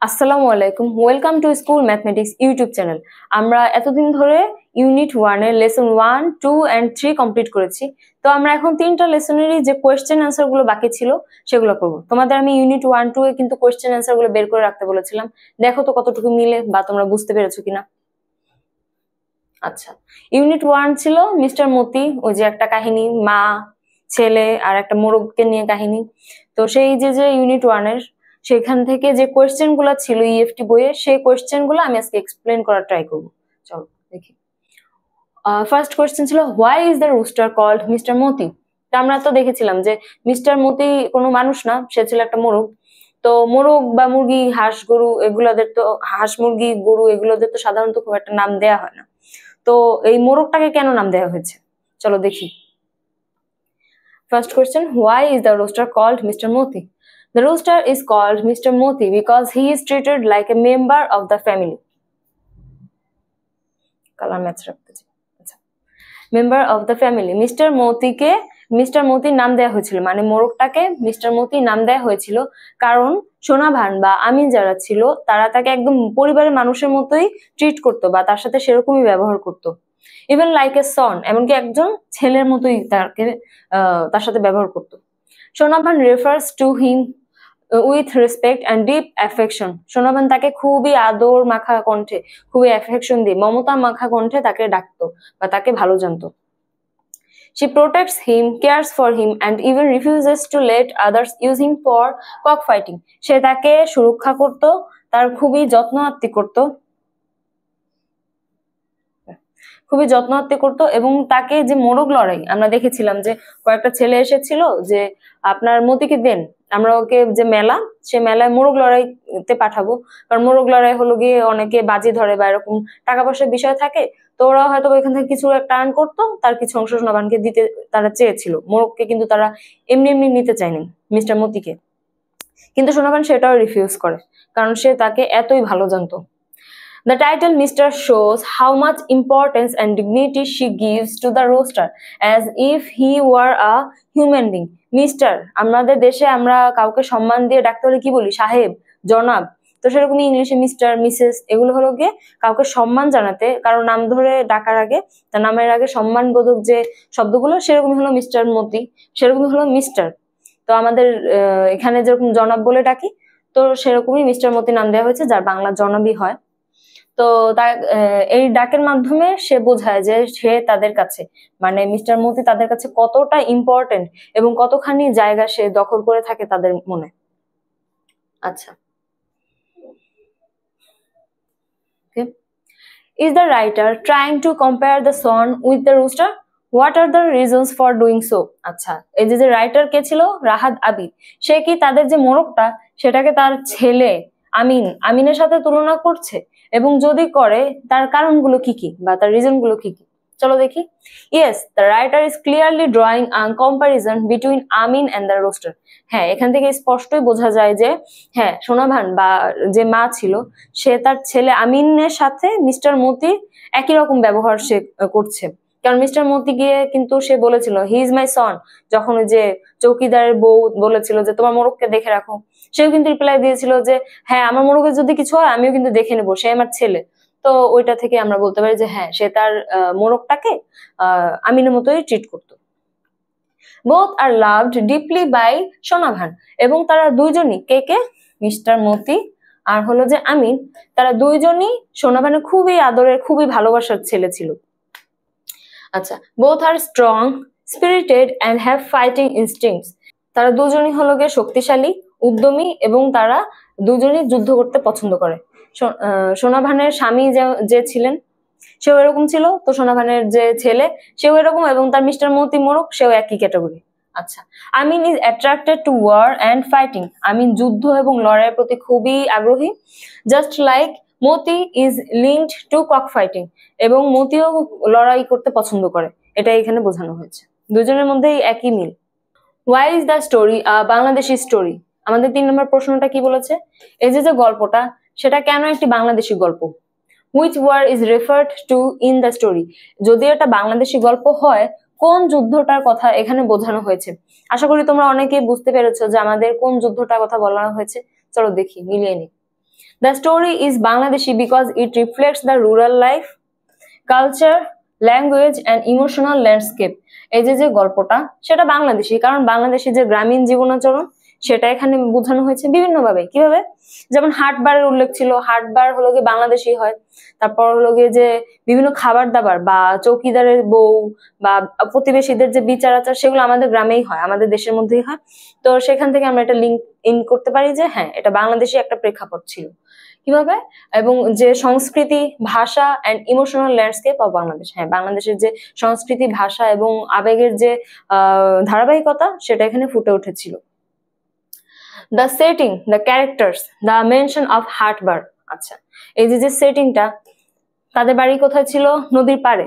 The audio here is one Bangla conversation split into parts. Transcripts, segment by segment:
আসসালামু আলাইকুম, welcome to school mathematics YouTube channel. আমরা এতদিন ধরে ইউনিট 1 এর লেসন 1, 2 এন্ড 3 কমপ্লিট করেছি। তো আমরা এখন তিনটা লেসনেরই যে কোয়েশ্চেন অ্যান্সার গুলো বাকি ছিল সেগুলো করব। তোমাদের আমি ইউনিট 1, 2 এ কিন্তু কোয়েশ্চেন অ্যান্সার গুলো বের করে রাখতে বলেছিলাম। দেখো তো কতটুকু মিলে বা তোমরা বুঝতে পেরেছো কিনা। আচ্ছা, ইউনিট 1 ছিল মিস্টার মতি, ওই যে একটা কাহিনী, মা ছেলে আর একটা মোরগকে নিয়ে কাহিনী। তো সেই যে ইউনিট 1 এর সেখান থেকে যে কোয়েশ্চেন গুলো ছিল ইএফটি বইয়ে, সেই কোয়েশ্চেন গুলো আমি আজকে এক্সপ্লেন করার ট্রাই করবো। চলো দেখি। ফার্স্ট কোয়েশ্চেন ছিল, why is the rooster called mister Moti? আমরা তো দেখেছিলাম যে মিস্টার মতি কোনো মানুষ না, সে ছিল একটা মোরগ। তো মোরগ বা মুরগি, হাঁস গরু এগুলোদের তো, হাঁস মুরগি গরু এগুলোদের তো সাধারণত খুব একটা নাম দেয়া হয় না। তো এই মোরগটাকে কেন নাম দেওয়া হয়েছে, চলো দেখি। First question, why is the rooster called Mr. Moti? The rooster is called Mr. Moti because he is treated like a member of the family. Color match রাখতে চাই। আচ্ছা, member of the family. Mister Moti নাম দেওয়া হয়েছিল, মানে মোরগটাকে মিস্টার মতি নাম দেওয়া হয়েছিল কারণ সোনাভান বা আমিন যারা ছিল তারা তাকে একদম পরিবারের মানুষের মতোই ট্রিট করতো বা তার সাথে সেরকমই ব্যবহার করতো। ইভেন লাইক এ সন, এমনকি একজন ছেলের মতোই তার সাথে ব্যবহার করতো। Sonavan refers to him with respect and deep affection. Sonavan তাকে খুবই আদর মাখা কণ্ঠে, খুবই অ্যাফেকশন দিয়ে, মমতা মাখা কণ্ঠে তাকে ডাকতো বা তাকে ভালো জানতো। She protects him, cares for him and even refuses to let others use him for cockfighting. সে তাকে সুরক্ষা করত, তার খুবই যত্ন আত্তি করত এবং তাকে যে মোরগ লড়াই আমরা দেখেছিলাম যে কয়েকটা ছেলে এসেছিল যে আপনার মতিকে দেন, আমরা ওকে যে মেলা, সে মেলায় মোরগ লড়াইতে পাঠাবো, কারণ মোরগ লড়াই হলো গিয়ে অনেকে বাজি ধরে বা এরকম টাকা পয়সার বিষয় থাকে। তো ওরা হয়তো এখান থেকে কিছু একটা আর্ন করতো, তার কিছু অংশ সোনাভানকে দিতে তারা চেয়েছিল। মোরগকে কিন্তু তারা এমনি এমনি নিতে চায়নি মিস্টার মতিকে, কিন্তু সোনাভান সেটাও রিফিউজ করে কারণ সে তাকে এতই ভালো জানতো। The title Mr. shows how much importance and dignity she gives to the rooster as if he were a human being. Mr. আমাদের দেশে আমরা কাউকে সম্মান দিয়ে ডাকতে হলে কি বলি? সাহেব, জনাব। তো সেরকমই ইংলিশে মিস্টার, মিসেস এগুলো হলো গিয়ে কাউকে সম্মান জানাতে, কারণ নাম ধরে ডাকার আগে, তার নামের আগে সম্মানবোধক যে শব্দগুলো, সেরকমই হলো মিস্টার মতি, সেরকমই হলো মিস্টার। তো আমাদের এখানে যেরকম জনাব বলে ডাকি, তো সেরকমই মিস্টার মতি নাম দেওয়া হয়েছে, যার বাংলা জনাবই হয়। তো এই ডাকের মাধ্যমে সে বোঝায় যে সে তাদের কাছে, মানে মিস্টার মতি তাদের কাছে কতটা ইম্পর্টেন্ট এবং কতখানি জায়গা সে দখল করে থাকে তাদের মনে। আচ্ছা, Is the writer trying to compare the swan with the rooster? What are the reasons for doing so? আচ্ছা, এই যে রাইটার কে ছিল, রাহাত আবিদ, সে কি তাদের যে মোরগটা সেটাকে তার ছেলে আমিনের সাথে তুলনা করছে, এবং যদি করে তার কারণগুলো কি কি বা তার রিজন গুলো কি কি, চলো দেখি। Yes, the writer is clearly drawing a comparison between Amin and the rooster. হ্যাঁ, এখান থেকে স্পষ্টই বোঝা যায় যে হ্যাঁ, সোনাভান বা যে মা ছিল সে তার ছেলে আমিনের সাথে মিস্টার মতি একই রকম ব্যবহার সে করছে। কারণ মিস্টার মতি গিয়ে কিন্তু সে বলেছিল হি ইজ মাই সন, যখন যে চৌকিদারের বউ বলেছিল যে তোমার মোরগকে দেখে রাখো, সেও কিন্তু রিপ্লাই দিয়েছিল যে হ্যাঁ, আমার মোরগের যদি কিছু হয় আমিও কিন্তু দেখে নেবো, সে আমার ছেলে। তো ওইটা থেকে আমরা বলতে পারি যে হ্যাঁ, সে তার মোরগটাকে আমিনের মতোই ট্রিট করতো। Both are loved deeply by Sonabhan, এবং তারা দুইজনই, কে মিস্টার মতি আর হলো যে আমিন, তারা দুইজনই সোনাভানের খুবই আদরের, খুবই ভালোবাসার ছেলে ছিল। আচ্ছা, both are strong spirited and have fighting instincts, তারা দুজনই হলো গিয়ে শক্তিশালী, উদ্যমী এবং তারা দুজনই যুদ্ধ করতে পছন্দ করে। সোনাভানের স্বামী যে ছিলেন সেও এরকম ছিল, তো সোনাভানের যে ছেলে সেও এরকম, এবং তার মিস্টার মতি মোরগ সেও একই ক্যাটাগরি। আচ্ছা, Amin is attracted to war and fighting, Amin যুদ্ধ এবং লড়াইয়ের প্রতি খুবই আগ্রহী। Just like Moti is linked to cock fighting, এবং মতিও লড়াই করতে পছন্দ করে, এটা এখানে বোঝানো হয়েছে। দুজনের মধ্যেই একই মিল। Why is the story Bangladeshi story? আমাদের 3 নম্বর প্রশ্নটা কি বলেছে, এই যে গল্পটা সেটা কেন একটি বাংলাদেশি গল্প? Which war is referred to in the story? যদি এটা বাংলাদেশি গল্প হয়, কোন যুদ্ধটার কথা এখানে বোঝানো হয়েছে? আশা করি তোমরা অনেকেই বুঝতে পেরেছো যে আমাদের কোন যুদ্ধটার কথা বলা হয়েছে। চলো দেখি, মিলিয়ে নিই। The story is Bangladeshi because it reflects the rural life, culture, language and emotional landscape. এই যে গল্পটা সেটা বাংলাদেশি, কারণ বাংলাদেশি যে গ্রামীণ জীবনাচরণ সেটা এখানে বোঝানো হয়েছে বিভিন্ন ভাবে। কিভাবে? যেমন হাটবারের উল্লেখ ছিল, হাটবার হলো গিয়ে বাংলাদেশি হয়। তারপর হলো গিয়ে যে বিভিন্ন খাবার দাবার বা চৌকিদারের বউ বা প্রতিবেশীদের যে বিচার আচার সেগুলো আমাদের গ্রামেই হয়, আমাদের দেশের মধ্যেই হয়। তো সেখান থেকে আমরা এটা লিঙ্ক ইন করতে পারি যে হ্যাঁ, এটা বাংলাদেশি একটা প্রেক্ষাপট ছিল। কিভাবে? এবং যে সংস্কৃতি, ভাষা and emotional landscape of Bangladesh, হ্যাঁ বাংলাদেশের যে সংস্কৃতি, ভাষা এবং আবেগের যে ধারাবাহিকতা সেটা এখানে ফুটে উঠেছিল। The setting, the characters, the mention of হাটবার। আচ্ছা, এই যে সেটিংটা, তাদের বাড়ি কোথায় ছিল? নদীর পাড়ে।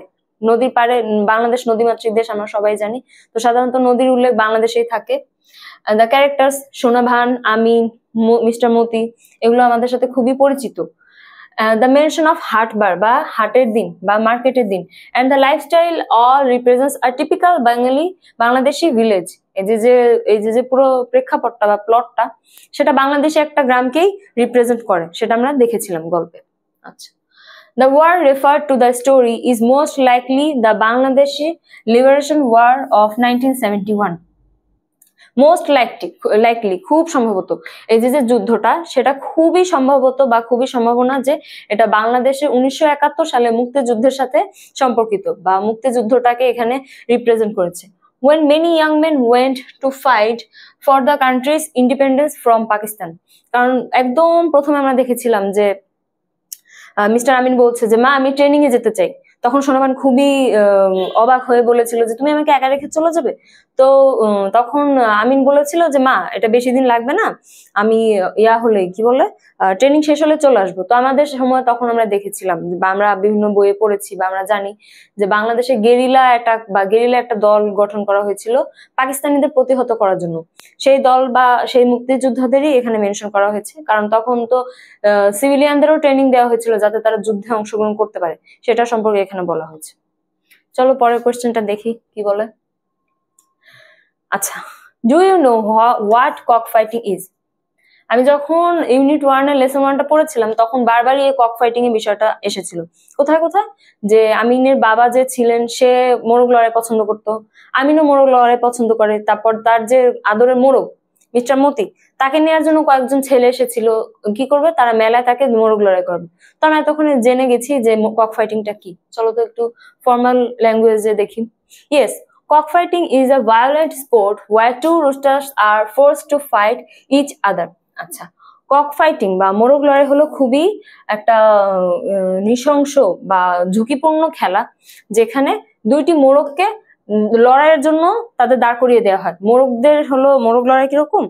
নদীর পাড়ে, বাংলাদেশ নদীমাতৃক দেশ আমরা সবাই জানি, তো সাধারণত নদীর উল্লেখ বাংলাদেশেই থাকে। The characters Sonavan, Amin, mister Moti, এগুলো আমাদের সাথে খুবই পরিচিত। দ্য মেনশন অফ হাটবার বা হাটের দিন বা মার্কেটের দিন, and the lifestyle all represents a typical Bengali Bangladeshi village. এই যে পুরো প্রেক্ষাপটটা বা প্লটটা সেটা বাংলাদেশে একটা গ্রামকেই রিপ্রেজেন্ট করে, সেটা আমরা দেখেছিলাম গল্পে। আচ্ছা, the war referred to the story is most likely the Bangladeshi Liberation War of 1971. Most likely খুব সম্ভবত এই যে যুদ্ধটা সেটা খুবই সম্ভবত বা খুবই সম্ভাবনা যে এটা বাংলাদেশে 1971 সালে মুক্তিযুদ্ধের সাথে সম্পর্কিত বা মুক্তিযুদ্ধটাকে এখানে রিপ্রেজেন্ট করেছে। when many young men went to fight for the country's independence from Pakistan, কারণ একদম প্রথমে আমরা দেখেছিলাম যে মিস্টার আমিন বলছে যে মা আমি ট্রেনিং এ যেতে চাই, তখন সোনামান খুবই অবাক হয়ে বলেছিল যে তুমি আমাকে একা রেখে চলে যাবে। তো তখন আমিন বলেছিল যে মা এটা বেশি দিন লাগবে না, আমি হলে কি বলে ট্রেনিং শেষ হলে চলে আসবো। তো আমাদের সময় তখন আমরা দেখেছিলাম বা আমরা বিভিন্ন বইয়ে পড়েছি বা আমরা জানি যে বাংলাদেশে গেরিলা অ্যাটাক বা গেরিলা একটা দল গঠন করা হয়েছিল পাকিস্তানিদের প্রতিহত করার জন্য। সেই দল বা সেই মুক্তিযোদ্ধাদেরই এখানে মেনশন করা হয়েছে, কারণ তখন তো সিভিলিয়ানদেরও ট্রেনিং দেওয়া হয়েছিল যাতে তারা যুদ্ধে অংশগ্রহণ করতে পারে, সেটা সম্পর্কে এখানে বলা হয়েছে। চলো পরের কোশ্চেনটা দেখি কি বলে। আচ্ছা, do you know what cock fighting is? আমি যখন ইউনিট 1 এর লেসন 1টা পড়েছিলাম তখন বারবারই এই কক ফাইটিং এর বিষয়টা এসেছিল। কোথায় কোথায়? যে আমিনের বাবা যে ছিলেন সে মোরগ লড়াই পছন্দ করতো, আমিনও মোরগ লড়াই পছন্দ করে। তারপর তার যে আদরের মোরগ মিস্টার মতি, তাকে নেওয়ার জন্য কয়েকজন ছেলে এসেছিল। কি করবে তারা? মেলায় তাকে মোরগ লড়াই করবে। তো আমি এতক্ষণ জেনে গেছি যে কক ফাইটিংটা কি। চলো তো একটু ফর্মাল ল্যাঙ্গুয়েজে দেখি। Yes, cockfighting is a violent sport where two roosters are forced to fight each other. আচ্ছা, কক ফাইটিং বা মোরগ লড়াই হলো খুবই একটা নৃশংস বা ঝুঁকিপূর্ণ খেলা, যেখানে দুইটি মোরগকে লড়াইয়ের জন্য তাদের দাঁড় করিয়ে দেওয়া হয়। মোরগ লড়াই কিরকম?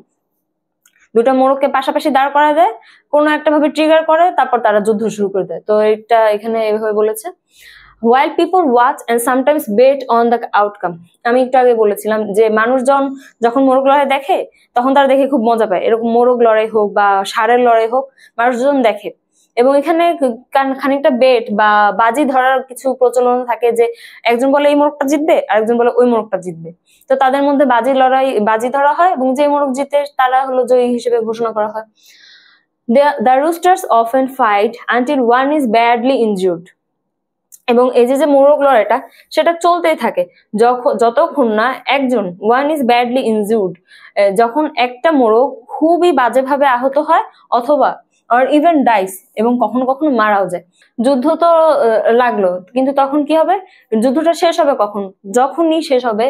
দুটা মোরগকে পাশাপাশি দাঁড় করা দেয়, কোনো একটা ভাবে ট্রিগার করে, তারপর তারা যুদ্ধ শুরু করে দেয়। তো এটা এখানে এভাবে বলেছে। while people watch and sometimes bet on the outcome. আমি একটু আগে বলেছিলাম যে মানুষজন যখন মোরগ লড়াই দেখে তখন তারা দেখে খুব মজা পায়। এরকম মোরগ লড়াই হোক বা ষাঁড়ের লড়াই হোক, মানুষজন দেখে। এবং এখানে খানিকটা বেট বা বাজি ধরার কিছু প্রচলন থাকে, যে একজন বলে এই মোরগটা জিতবে আর একজন বলে ওই মোরগটা জিতবে। তো তাদের মধ্যে বাজি ধরা হয় এবং যে মোরগ জিতে তারা হলো জয়ী হিসেবে ঘোষণা করা হয়। The roosters often fight until one is badly injured. এবং এই যে মোরগ লড়াইটা সেটা চলতেই থাকে যতক্ষণ না একজন ওয়ান ইজ ব্যাডলি ইনজুর্ড, যখন একটা মোরগ খুবই বাজেভাবে আহত হয় অথবা অর ইভেন ডাইস, এবং কখনো কখনো মারাও যায়। যুদ্ধ তো লাগলো, কিন্তু তখন কি হবে? যুদ্ধটা শেষ হবে কখন? যখনই শেষ হবে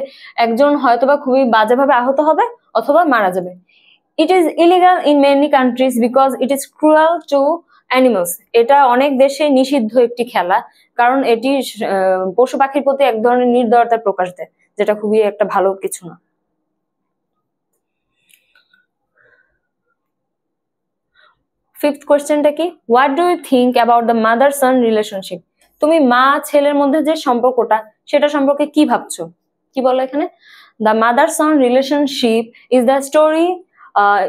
একজন হয়তোবা খুবই বাজেভাবে আহত হবে অথবা মারা যাবে। It is illegal in many countries because it is cruel to animals. এটা অনেক দেশে নিষিদ্ধ একটি খেলা, কারণ এটি পশু পাখির প্রতি এক ধরনের নির্দয়তার প্রকাশ দেয়, যেটা খুবই একটা ভালো কিছু না। ফিফথ কোয়েশ্চেনটা কি? What do you think about the mother son relationship? তুমি মা ছেলের মধ্যে যে সম্পর্কটা সেটা সম্পর্কে কি ভাবছো? কি বলো এখানে? The mother son relationship is the story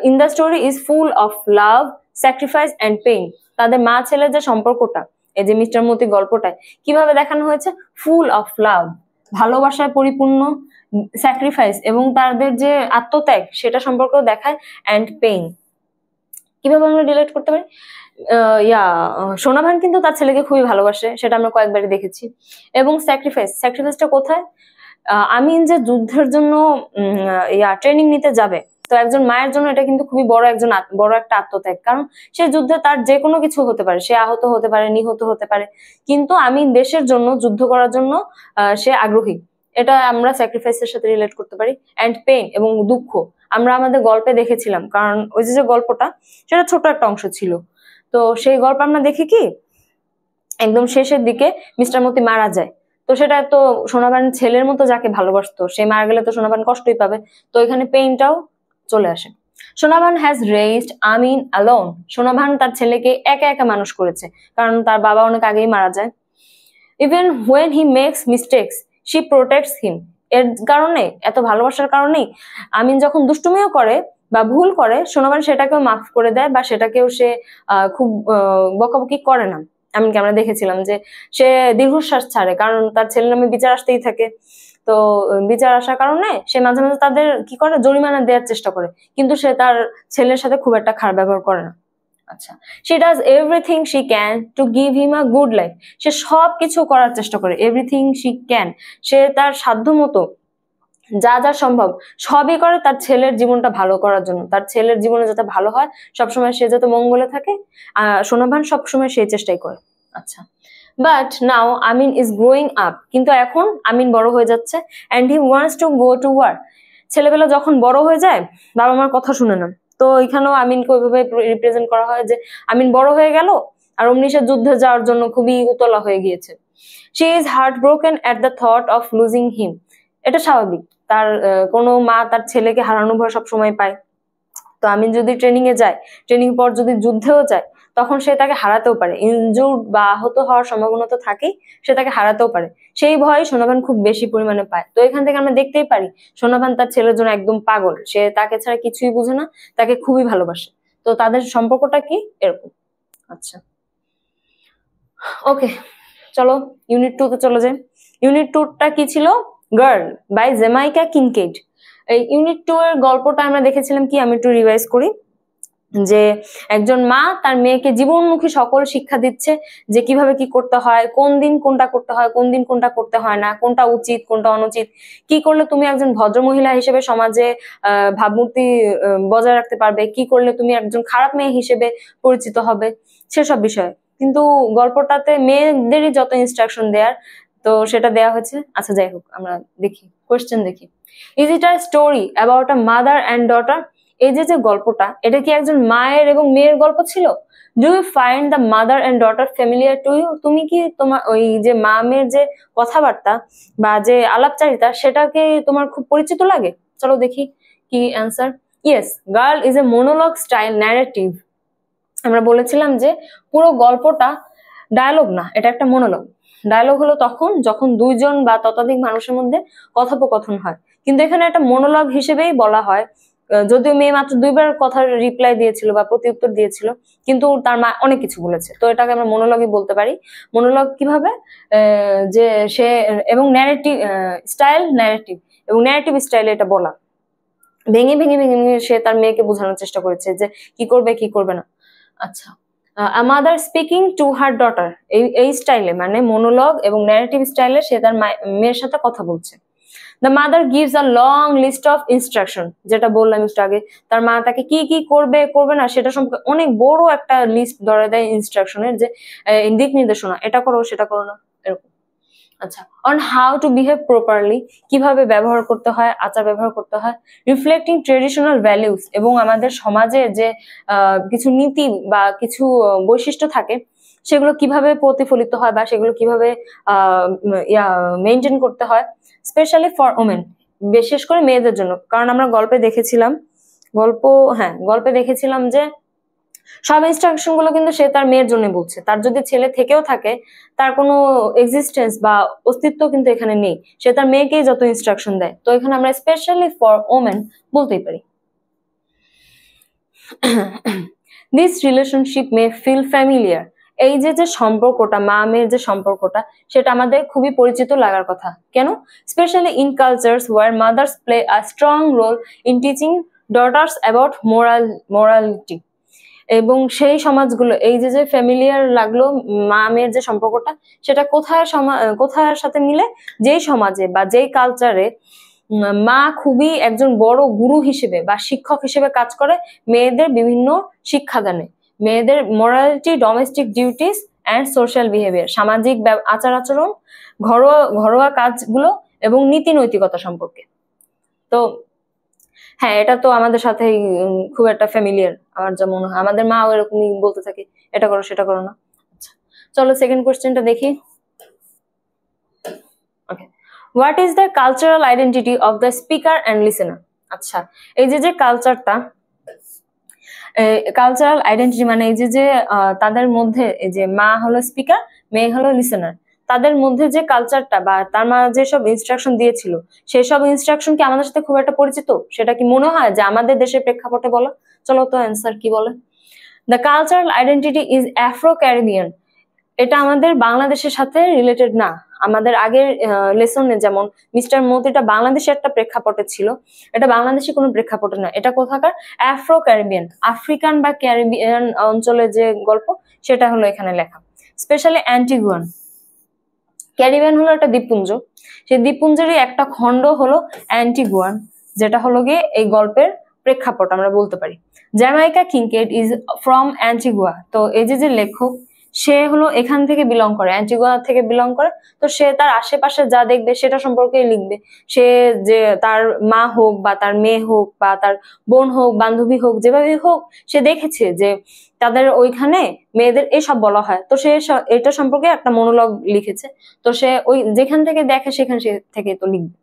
in the story is full of love, sacrifice and pain. তাদের মা ছেলের যে সম্পর্কটা এই যে মিস্টার মতি গল্পটায় কিভাবে দেখানো হয়েছে? ফুল অফ লাভ, ভালোবাসায় পরিপূর্ণ, স্যাক্রিফাইস এবং তাদের যে আত্মত্যাগ সেটা সম্পর্কেও দেখায়, অ্যান্ড পেইন। কিভাবে আমরা রিলেট করতে পারি? সোনা ভান কিন্তু তার ছেলেকে খুবই ভালোবাসে, সেটা আমরা কয়েকবারই দেখেছি। এবং স্যাক্রিফাইসটা কোথায়? আমিন যে যুদ্ধের জন্য ট্রেনিং নিতে যাবে, তো একজন মায়ের জন্য এটা কিন্তু খুবই বড় একটা আত্মত্যাগ, কারণ সে যুদ্ধে তার যে কোনো কিছু হতে পারে, সে আহত হতে পারে, নিহত হতে পারে, কিন্তু আমিন দেশের জন্য যুদ্ধ করার জন্য সে আগ্রহী। এটা আমরা স্যাক্রিফাইসের সাথে রিলেট করতে পারি। অ্যান্ড পেইন এবং দুঃখ আমরা আমাদের গল্পে দেখেছিলাম, কারণ ওই যে গল্পটা, সেটা ছোট একটা অংশ ছিল। তো সেই গল্প আমরা দেখি কি একদম শেষের দিকে মিস্টার মতি মারা যায়, তো সেটা তো সোনাবান ছেলের মতো যাকে ভালোবাসতো সে মারা গেলে তো সোনাবান কষ্টই পাবে, তো এখানে পেইনটাও চলে আসে। Sonaban has raised Amin alone, Sonaban তার ছেলেকে একা একা মানুষ করেছে, কারণ তার বাবা অনেক আগেই মারা যায়। Even when he makes mistakes she protects him, এর কারণে, এত ভালোবাসার কারণেই আমিন যখন দুষ্টুমিও করে বা ভুল করে, সোনাবান সেটাকেও মাফ করে দেয়, বা সেটাকেও সে খুব বকাবকি করে না। আমিনকে আমরা দেখেছিলাম যে সে দীর্ঘশ্বাস ছাড়ে, কারণ তার ছেলের নামে বিচার আসতেই থাকে, তো বিচার আসার কারণে সে মাঝে মাঝে তাদের কি করে, জরিমানা দেওয়ার চেষ্টা করে, কিন্তু সে তার ছেলের সাথে খুব একটা খারাপ ব্যবহার করে না। আচ্ছা, she does everything she can to give him a good life, সে সব কিছু করার চেষ্টা করে, everything she can, সে তার সাধ্য মতো যা যা সম্ভব সবই করে তার ছেলের জীবনটা ভালো করার জন্য, তার ছেলের জীবনে যাতে ভালো হয়, সবসময় সে যাতে মঙ্গলে থাকে, সোনাভান সবসময় সেই চেষ্টাই করে। আচ্ছা, but now Amin is growing up, কিন্তু এখন আমিন বড় হয়ে যাচ্ছে, and he wants to go to war, ছেলেবেলা যখন বড় হয়ে যায় বাবা মার কথা শুনে না, তো এখানেও আমিনকে ওইভাবে রিপ্রেজেন্ট করা হয় যে আমিন বড় হয়ে গেল আর অমনি সে যুদ্ধে যাওয়ার জন্য খুবই উতলা হয়ে গিয়েছে। She is heart broken at the thought of losing him, এটা স্বাভাবিক, তার কোনো মা তার ছেলেকে হারানো ভয় সবসময় পায়, তো আমিন যদি ট্রেনিং এ যায়, ট্রেনিং পর যদি যুদ্ধেও যায়, তখন সে তাকে হারাতেও পারে, ইনজুর্ড বা আহত হওয়ার সম্ভাবনা তো থাকেই, সে তাকে হারাতেও পারে, সেই ভয় সোনাবান খুব বেশি পরিমাণে পায়। তো এখান থেকে আমরা দেখতেই পারি সোনাবান তার ছেলের জন্য একদম পাগল, সে তাকে ছাড়া কিছুই বুঝে না, তাকে খুবই ভালোবাসে, তো তাদের সম্পর্কটা কি এরকম। আচ্ছা, ওকে, চলো ইউনিট 2 তে চলে যাই। ইউনিট 2টা কি ছিল? Girl by Jamaica Kincaid. এই ইউনিট 2 এর গল্পটা আমরা দেখেছিলাম কি, আমি একটু রিভাইজ করি, যে একজন মা তার মেয়েকে জীবনমুখী সকল শিক্ষা দিচ্ছে, যে কিভাবে কি করতে হয়, কোন দিন কোনটা করতে হয়, কোন দিন কোনটা করতে হয় না, কোনটা উচিত কোনটা অনুচিত, কি করলে তুমি একজন ভদ্র মহিলা হিসেবে সমাজে ভাবমূর্তি বজায় রাখতে পারবে, কি করলে তুমি একজন খারাপ মেয়ে হিসেবে পরিচিত হবে, সেসব বিষয়। কিন্তু গল্পটাতে মেয়েদেরই যত ইনস্ট্রাকশন দেয়ার, তো সেটা দেয়া হয়েছে। আচ্ছা, যাই হোক, আমরা দেখি কোয়েশ্চেন দেখি। Is it a story about a mother and daughter? এই যে গল্পটা, এটা কি একজন মায়ের এবং মেয়ের গল্প ছিল? Do you find the mother and daughter familiar to you? তুমি কি তোমার ওই যে মা মেয়ের যে কথাবার্তা বা যে আলাপচারিতা, সেটাকে তোমার খুব পরিচিত লাগে? চলো দেখি কি answer. Yes, girl is a মোনোলগ style narrative. আমরা বলেছিলাম যে পুরো গল্পটা ডায়ালগ না, এটা একটা মোনোলগ। ডায়ালগ হলো তখন যখন দুইজন বা ততোধিক মানুষের মধ্যে কথোপকথন হয়, কিন্তু এখানে একটা মোনোলগ হিসেবেই বলা হয়, যদিও মেয়ে মাত্র 2বার কথার রিপ্লাই দিয়েছিল বা প্রতি উত্তর দিয়েছিল, কিন্তু তার মা অনেক কিছু বলেছে, তো এটাকে আমরা মোনোলগই বলতে পারি। মোনোলগ কিভাবে, যে সে এবং ন্যারেটিভ স্টাইল, ন্যারেটিভ এবং ন্যারেটিভ স্টাইলে এটা বলা, ভেঙে ভেঙে ভেঙে ভেঙে সে তার মেয়েকে বোঝানোর চেষ্টা করেছে যে কি করবে কি করবে না। আচ্ছা, a mother speaking to her daughter, এই স্টাইলে মানে মোনোলগ এবং ন্যারেটিভ স্টাইলে সে তার মেয়ের সাথে কথা বলছে। The mother gives a long list of instruction, যেটা বললাম একটু আগে, তার মা তাকে কি কি করবে করবে না সেটা সম্পর্কে অনেক বড় একটা লিস্ট ধরে দেয় ইনস্ট্রাকশনের, যে দিক নির্দেশনা, এটা করো সেটা করো না, এরকম। আচ্ছা, on how to behave properly, কিভাবে ব্যবহার করতে হয়, আচার ব্যবহার করতে হয়, রিফ্লেক্টিং ট্রেডিশনাল ভ্যালিউস, এবং আমাদের সমাজে যে কিছু নীতি বা কিছু বৈশিষ্ট্য থাকে, সেগুলো কিভাবে প্রতিফলিত হয় বা সেগুলো কিভাবে মেনটেন করতে হয়, স্পেশালি ফর ওমেন, বিশেষ করে মেয়েদের জন্য, কারণ আমরা গল্পে দেখেছিলাম যে সব ইনস্ট্রাকশন গুলো কিন্তু সে তার মেয়ের জন্য বলছে, তার যদি ছেলে থেকেও থাকে তার কোনো এক্সিস্টেন্স বা অস্তিত্ব কিন্তু এখানে নেই, সে তার মেয়েকেই যত ইনস্ট্রাকশন দেয়, তো এখানে আমরা স্পেশালি ফর ওমেন বলতেই পারি। This relationship may feel familiar, এই যে সম্পর্কটা, মা মেয়ের যে সম্পর্কটা, সেটা আমাদের খুবই পরিচিত লাগার কথা। কেন? Specially in cultures where mothers play a strong role in teaching daughters about morality, এবং সেই সমাজগুলো এই যে ফ্যামিলিয়ার লাগলো মা মেয়ের যে সম্পর্কটা, সেটা কোথায় সাথে মিলে, যেই সমাজে বা যেই কালচারে মা খুবই একজন বড় গুরু হিসেবে বা শিক্ষক হিসেবে কাজ করে মেয়েদের বিভিন্ন শিক্ষাদানে, মেয়েদের morality, domestic duties and social behaviour, সামাজিক আচার আচরণ, ঘরোয়া কাজগুলো এবং নীতি নৈতিকতা সম্পর্কে। তো হ্যাঁ, এটা তো আমাদের সাথে খুব একটা ফ্যামিলিয়ার, আমার যা মনে হয় আমাদের মাও এরকমই বলতে থাকে, এটা করো সেটা করো না। আচ্ছা, চলো সেকেন্ড কোশ্চেনটা দেখি। Okay, what is the cultural identity of the speaker and listener? আচ্ছা, এই যে কালচারটা, কালচারাল আইডেন্টিটি মানে এই যে তাদের মধ্যে এই যে মা হলো স্পিকার, মেয়ে হলো লিসেনার, তাদের মধ্যে যে কালচারটা বা তার মা যেসব ইনস্ট্রাকশন দিয়েছিল সেই সব ইনস্ট্রাকশন কি আমাদের সাথে খুব একটা পরিচিত? সেটা কি মনে হয় যে আমাদের দেশের প্রেক্ষাপটে বলো? চলো তো অ্যান্সার কি বলে। The cultural identity is Afro Caribbean. এটা আমাদের বাংলাদেশের সাথে রিলেটেড না। আমাদের আগের লেসনে যেমন মিস্টার মতিটা বাংলাদেশের একটা প্রেক্ষাপটে ছিল, এটা বাংলাদেশি কোনো প্রেক্ষাপটে না, এটা কোথাকার? আফ্রো ক্যারিবিয়ান, আফ্রিকান বা ক্যারিবিয়ান অঞ্চলের যে গল্প সেটা হলো এখানে লেখা। স্পেশালি অ্যান্টিগুয়ান, ক্যারিবিয়ান হলো একটা দ্বীপপুঞ্জ, সেই দ্বীপপুঞ্জেরই একটা খণ্ড হলো অ্যান্টিগুয়ান, যেটা হলো গিয়ে এই গল্পের প্রেক্ষাপট আমরা বলতে পারি। Jamaica Kincaid is from Antigua. তো এই যে লেখক, সে হলো এখান থেকে বিলং করে, অ্যান্টিগুয়া থেকে বিলং করে। তো সে তার আশেপাশে যা দেখবে সেটা সম্পর্কেই লিখবে। সে যে তার মা হোক বা তার মেয়ে হোক বা তার বোন হোক, বান্ধবী হোক, যেভাবে হোক, সে দেখেছে যে তাদের ওইখানে মেয়েদের এসব বলা হয়, তো সে এটা সম্পর্কে একটা মনোলগ লিখেছে। তো সে ওই যেখান থেকে দেখে সেখান থেকে তো লিখবে।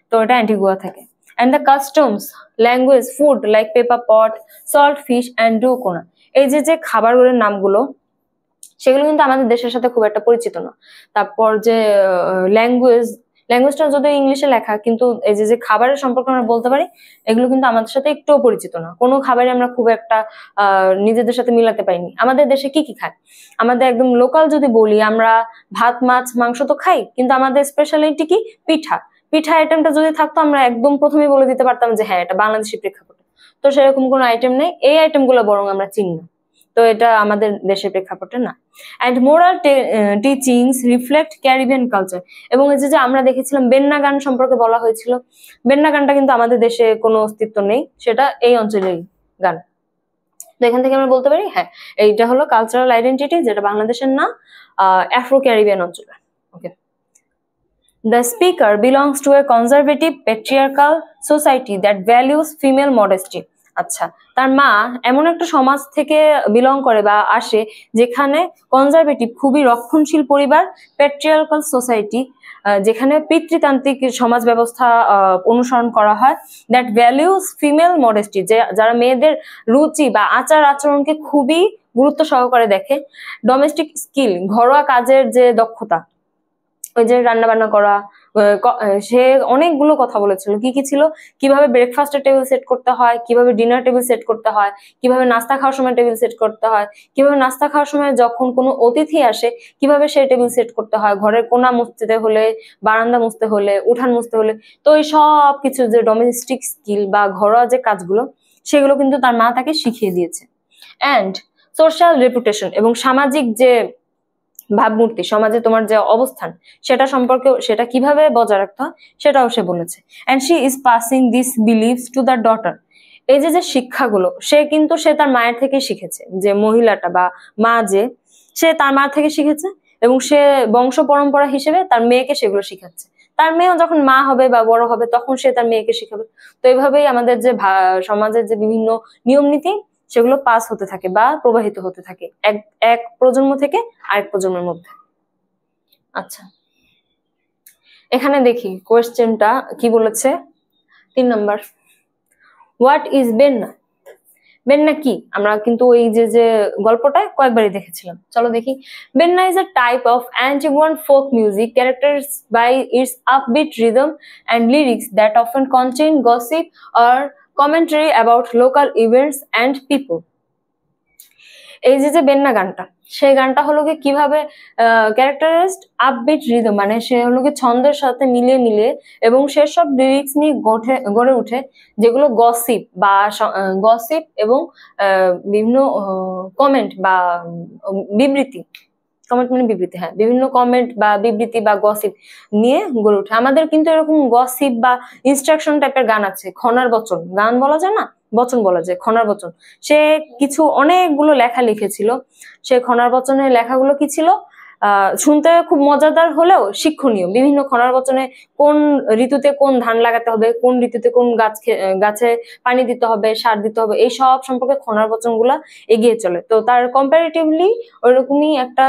তো এটা অ্যান্টিগুয়া থেকে। And the customs, language, food like pepper pot, salt fish and doukona, এই যে খাবারগুলোর নামগুলো সেগুলো কিন্তু আমাদের দেশের সাথে খুব একটা পরিচিত না। তারপর যে ল্যাঙ্গুয়েজটা যদিও ইংলিশে লেখা, কিন্তু এই যে খাবারের সম্পর্কে আমরা বলতে পারি, এগুলো কিন্তু আমাদের সাথে একটুও পরিচিত না। কোনো খাবারে আমরা খুব একটা নিজেদের সাথে মিলাতে পারিনি। আমাদের দেশে কি খায়, আমাদের একদম লোকাল যদি বলি, আমরা ভাত, মাছ, মাংস তো খাই, কিন্তু আমাদের স্পেশালিটি কি? পিঠা। পিঠা আইটেমটা যদি থাকতো আমরা একদম প্রথমে বলে দিতে পারতাম যে হ্যাঁ, এটা বাংলাদেশি প্রেক্ষাপটে। তো সেরকম কোনো আইটেম নেই, এই আইটেমগুলো বরং আমরা চিনি না, তো এটা আমাদের দেশের প্রেক্ষাপটে না। And moral teachings reflect Caribbean culture. এবং এই যে আমরা দেখেছিলাম বেন্না গান সম্পর্কে বলা হয়েছিল, বেন্না গানটা কিন্তু আমাদের দেশে কোনো অস্তিত্ব নেই, সেটা এই অঞ্চলের গান। তো এখান থেকে আমরা বলতে পারি হ্যাঁ, এইটা হলো কালচারাল আইডেন্টিটি, যেটা বাংলাদেশের না, আফ্রো ক্যারিবিয়ান অঞ্চলের। ওকে, the speaker belongs to a conservative patriarchal society that values female modesty. আচ্ছা, তার মা এমন একটা সমাজ থেকে বিলং করে বা আসে যেখানে কনজারভেটিভ, খুবই রক্ষণশীল পরিবার, প্যাট্রিয়ার্কাল সোসাইটি, যেখানে পিতৃতান্ত্রিক সমাজ ব্যবস্থা অনুসরণ করা হয়, দ্যাট ভ্যালিউস ফিমেল মডেস্টি, যারা মেয়েদের রুচি বা আচার আচরণকে খুবই গুরুত্ব সহকারে দেখে, ডোমেস্টিক স্কিল, ঘরোয়া কাজের যে দক্ষতা, ওই যে রান্না বান্না করা, সে অনেকগুলো কথা বলেছিল, কি কি ছিল, কিভাবে ব্রেকফাস্টের টেবিল সেট করতে হয়, কিভাবে ডিনার টেবিল সেট করতে হয়, কিভাবে নাস্তা খাওয়ার সময় টেবিল সেট করতে হয়, কিভাবে নাস্তা খাওয়ার সময় যখন কোনো অতিথি আসে কিভাবে সেই টেবিল সেট করতে হয়, ঘরের কোণা মুছতে হলে, বারান্দা মুছতে হলে, উঠান মুছতে হলে। তো এই সব কিছু যে ডোমেস্টিক স্কিল বা ঘরোয়া যে কাজগুলো, সেগুলো কিন্তু তার মা তাকে শিখিয়ে দিয়েছে। অ্যান্ড সোশ্যাল রেপুটেশন, এবং সামাজিক যে ভাবমূর্তি, সমাজে তোমার যে অবস্থান, সেটা সম্পর্কে, সেটা কিভাবে বজায় রাখতে হয় সেটাও সে বলেছে। And she is passing this believes to the daughter. এই যে শিক্ষাগুলো সে তার মায়ের থেকে শিখেছে, যে মহিলাটা বা মা, যে সে তার মা থেকে শিখেছে, এবং সে বংশ পরম্পরা হিসেবে তার মেয়েকে সেগুলো শিখাচ্ছে। তার মেয়েও যখন মা হবে বা বড় হবে তখন সে তার মেয়েকে শিখাবে। তো এইভাবেই আমাদের যে সমাজের যে বিভিন্ন নিয়ম নীতি, সেগুলো পাস হতে থাকে বা প্রবাহিত হতে থাকে এক প্রজন্ম থেকে আরেক প্রজন্মের মধ্যে। আচ্ছা, এখানে দেখি কোয়েশ্চেনটা কি বলেছে। 3 নাম্বার, হোয়াট ইজ বেন্না? বেন্না কি? আমরা কিন্তু এই যে গল্পটা কয়েকবারই দেখেছিলাম, চলো দেখি। Benna is a type of Antiguan folk music characterized by its upbeat rhythm and lyrics that often contain gossip or commentary about local events and people. এই যে বেন্না গানটা, সেই গানটা হলো কি কিভাবে ক্যারেক্টারাইজড আপবিট রিদম, মানে সে হলো কি ছন্দের সাথে মিলিয়ে মিলিয়ে এবং সেসব লিরিক্স নিয়ে গড়ে উঠে যেগুলো গসিপ এবং বিভিন্ন কমেন্ট বা বিবৃতি, কমেন্ট মানে বিবৃতি, হ্যাঁ, বিভিন্ন কমেন্ট বা বিবৃতি বা গসিপ নিয়ে গড়ে ওঠে। আমাদের কিন্তু এরকম গসিপ বা ইনস্ট্রাকশন টাইপের গান আছে, খনার বচন গান বলা যায় না, বচন বলা যায়, খনার বচন। সে কিছু অনেকগুলো লেখা লিখেছিল, সে খনার বচনের লেখাগুলো কি ছিল, শুনতে খুব মজাদার হলেও শিক্ষণীয়। বিভিন্ন খনার বচনে কোন ঋতুতে কোন ধান লাগাতে হবে, কোন ঋতুতে কোন গাছে পানি দিতে হবে, সার দিতে হবে, এই সব সম্পর্কে খনার বচন গুলা এগিয়ে চলে। তো তার কম্পারেটিভলি ওইরকমই একটা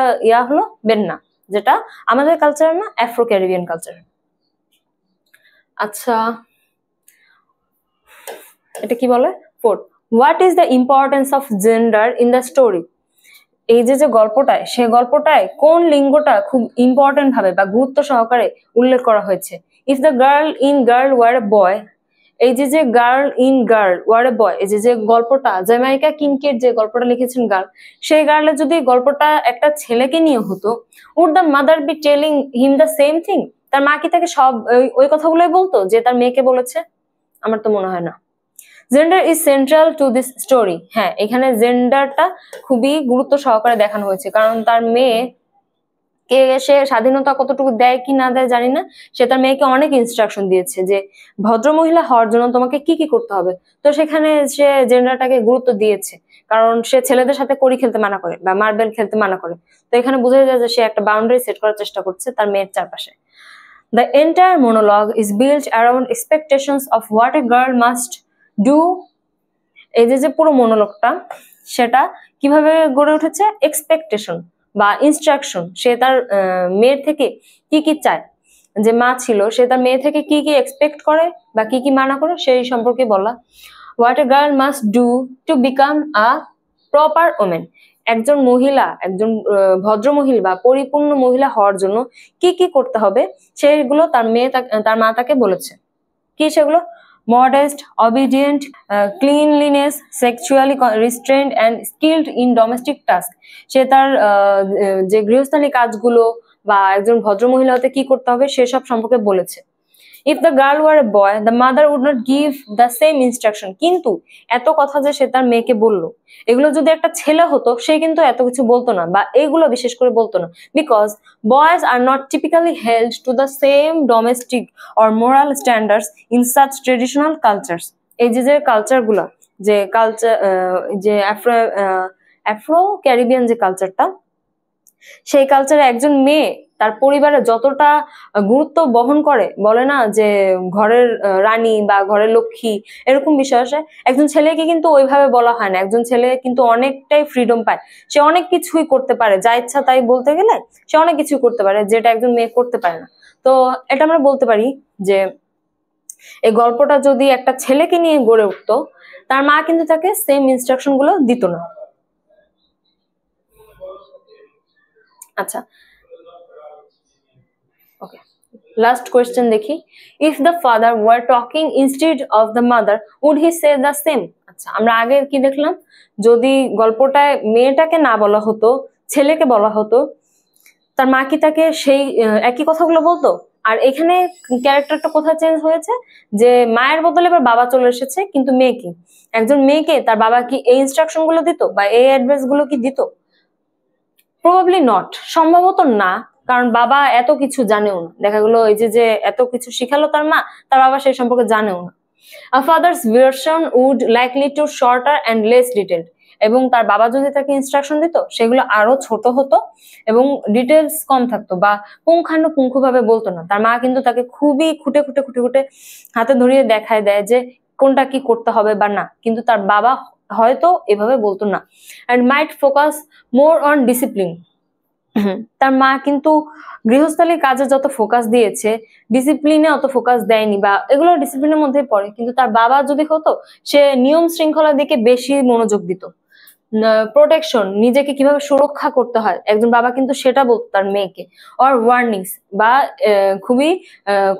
হলো বেন্না, যেটা আমাদের কালচার না, আফ্রো ক্যারিবিয়ান কালচার। আচ্ছা, এটা কি বলে? Fourth, what is the importance of gender in the story? এই যে গল্পটায়, সে গল্পটায় কোন লিঙ্গটা খুব ইম্পর্টেন্ট ভাবে বা গুরুত্ব সহকারে উল্লেখ করা হয়েছে। If the girl in girl were a boy, এই যে girl in girl were a boy, এই যে গল্পটা জ্যামাইকা কিনকেট যে গল্পটা লিখেছেন গার্ল, সেই গার্লে যদি গল্পটা একটা ছেলেকে নিয়ে হতো, would the mother be telling him the same thing? তার মা কি তাকে সব ওই কথাগুলোই বলতো যে তার মেয়েকে বলেছে? আমার তো মনে হয় না। Gender is central to this story, হ্যাঁ, এখানে জেন্ডারটা খুবই গুরুত্ব সহকারে দেখানো হয়েছে, কারণ তার মেয়ে কে সে স্বাধীনতা কতটুকু দেয় কি না দেয় জানি না, সে তার মেয়েকে অনেক ইনস্ট্রাকশন দিয়েছে যে ভদ্র মহিলা হওয়ার জন্য তোমাকে কি কি করতে হবে। তো সেখানে সে জেন্ডারটাকে গুরুত্ব দিয়েছে, কারণ সে ছেলেদের সাথে কড়ি খেলতে মানা করে বা মার্বেল খেলতে মানা করে। তো এখানে বোঝা যায় যে সে একটা বাউন্ডারি সেট করার চেষ্টা করছে তার মেয়ের চারপাশে। The entire monologue is built around expectations of what a girl must do। এই যে পুরো মনোলগটা, সেটা কিভাবে গড়ে উঠেছে? এক্সপেকটেশন বা ইনস্ট্রাকশন, সে তার মেয়ের থেকে কি কি চায়, যে মা ছিল সে তার মেয়ে থেকে কি কি এক্সপেক্ট করে বা কি কি মানা করে সেই সম্পর্কে বলা। What a girl must do to become a proper women, একজন মহিলা, একজন ভদ্র মহিলা বা পরিপূর্ণ মহিলা হওয়ার জন্য কি কি করতে হবে সেগুলো তার মা তাকে বলেছে। কি সেগুলো? modest, obedient, cleanliness, sexually restrained and skilled in domestic task। সে তার যে গৃহস্থালী কাজগুলো বা একজন ভদ্র মহিলা হতে কি করতে হবে সেসব সম্পর্কে বলেছে। If the girl were a boy, the mother would not give the same instruction। কিন্তু এত কথা যে সে তার মেয়েকে বললো, এগুলো যদি একটা ছেলে হতো সে কিন্তু এত কিছু বলতো না বা এগুলো বিশেষ করে বলতো না, because boys are not typically held to the same domestic or moral standards in such traditional cultures। এই যে কালচার গুলা, যে কালচার, যে আফ্রো ক্যারিবিয়ান যে কালচারটা, সেই কালচারে একজন মেয়ে তার পরিবারে যতটা গুরুত্ব বহন করে, বলে না যে ঘরের রানী বা ঘরের লক্ষ্মী, এরকম বিষয় আসে, একজন ছেলেকে কিন্তু ওইভাবে বলা হয় না। একজন ছেলে কিন্তু অনেকটাই ফ্রিডম পায়, সে অনেক কিছুই করতে পারে, যা ইচ্ছা তাই বলতে গেলে সে অনেক কিছুই করতে পারে, যেটা একজন মেয়ে করতে পারে না। তো এটা আমরা বলতে পারি যে এই গল্পটা যদি একটা ছেলেকে নিয়ে গড়ে উঠতো, তার মা কিন্তু তাকে সেম ইনস্ট্রাকশন গুলো দিত না। আচ্ছা, ওকে, লাস্ট কোয়েশ্চেন দেখি। If the father were talking instead of the mother would he say the same? আচ্ছা, আমরা আগে কি দেখলাম, যদি গল্পটায় মেয়েটাকে না বলা হতো, ছেলেকে বলা হতো, তার মা কি তাকে সেই একই কথাগুলো বলতো? আর এখানে ক্যারেক্টারটা কোথায় চেঞ্জ হয়েছে, যে মায়ের বদলে এবার বাবা চলে এসেছে, কিন্তু মেয়ে কি, একজন মেয়েকে তার বাবা কি এই ইনস্ট্রাকশন গুলো দিত বা এই অ্যাডভাইস গুলো কি দিত? প্রবাবলি নট, সম্ভবত না, কারণ বাবা এত কিছু জানেও না। দেখা গেলো এই যে এত কিছু শিখালো তার মা, তার বাবা সেই সম্পর্কে জানেও না। A father's version would likely to shorter and less detailed। এবং তার বাবা যদি তাকে ইনস্ট্রাকশন দিত সেগুলো আরো ছোট হতো এবং ডিটেলস কম থাকতো বা পুঙ্খানুপুঙ্খ ভাবে বলতো না। তার মা কিন্তু তাকে খুবই খুঁটে খুঁটে খুঁটে খুঁটে হাতে ধরিয়ে দেখায় দেয় যে কোনটা কি করতে হবে বা না, কিন্তু তার বাবা হয়তো এভাবে বলতো না। and might focus more on discipline। তার মা কিন্তু গৃহস্থালীর কাজে যত ফোকাস দিয়েছে, ডিসিপ্লিনে অত ফোকাস দেয়নি, বা এগুলো ডিসিপ্লিনের মধ্যে পড়ে, কিন্তু তার বাবা যদি হতো সে নিয়ম শৃঙ্খলার দিকে বেশি মনোযোগ দিত। প্রোটেকশন, নিজেকে কিভাবে সুরক্ষা করতে হয়, একজন বাবা কিন্তু সেটা বলতো তার মেয়েকে। অর ওয়ার্নিংস, বা খুবই